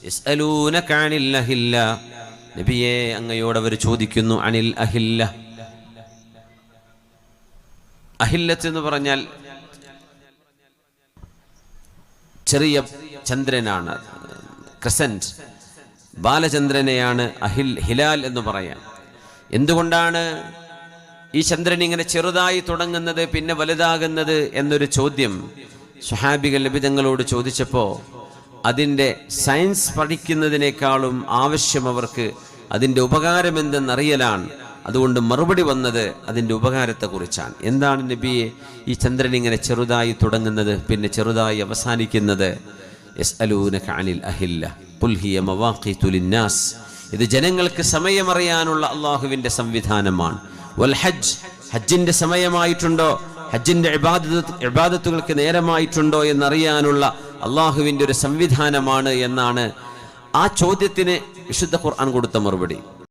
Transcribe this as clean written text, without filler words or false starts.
യസ്അലൂനക അനിൽ അഹില്ല, നബിയെ അങ്ങയോട് അവർ ചോദിക്കുന്നു അനിൽ അഹില്ല. അഹില്ലത്ത് എന്ന് പറഞ്ഞാൽ ചെറിയ ചന്ദ്രനാണ്, ക്രസന്റ്, ബാലചന്ദ്രനെയാണ് ഹിലാൽ എന്ന് പറയാൻ. എന്തുകൊണ്ടാണ് ഈ ചന്ദ്രൻ ഇങ്ങനെ ചെറുതായി തുടങ്ങുന്നത് പിന്നെ വലുതാകുന്നത് എന്നൊരു ചോദ്യം സ്വഹാബികൾ നബി തങ്ങളോട് ചോദിച്ചപ്പോൾ അതിൻ്റെ സയൻസ് പഠിക്കുന്നതിനേക്കാളും ആവശ്യം അവർക്ക് അതിൻ്റെ ഉപകാരം എന്തെന്നറിയലാണ്. അതുകൊണ്ട് മറുപടി വന്നത് അതിൻ്റെ ഉപകാരത്തെക്കുറിച്ചാണ്. എന്താണ് നബിയെ ഈ ചന്ദ്രൻ ഇങ്ങനെ ചെറുതായി തുടങ്ങുന്നത് പിന്നെ ചെറുതായി അവസാനിക്കുന്നത്? യസ്അലൂനക അനിൽ അഹില്ല ഖുൽ ഹിയ മവാഖീതു ലിന്നാസ്, ഇത് ജനങ്ങൾക്ക് സമയമറിയാനുള്ള അള്ളാഹുവിൻ്റെ സംവിധാനമാണ്. വൽ ഹജ്ജ്, ഹജ്ജിൻ്റെ സമയമായിട്ടുണ്ടോ, ഹജ്ജിൻ്റെ ഇബാദത്തുകൾക്ക് നേരമായിട്ടുണ്ടോ എന്നറിയാനുള്ള അള്ളാഹുവിൻ്റെ ഒരു സംവിധാനമാണ് എന്നാണ് ആ ചോദ്യത്തിന് വിശുദ്ധ ഖുർആൻ കൊടുത്ത മറുപടി.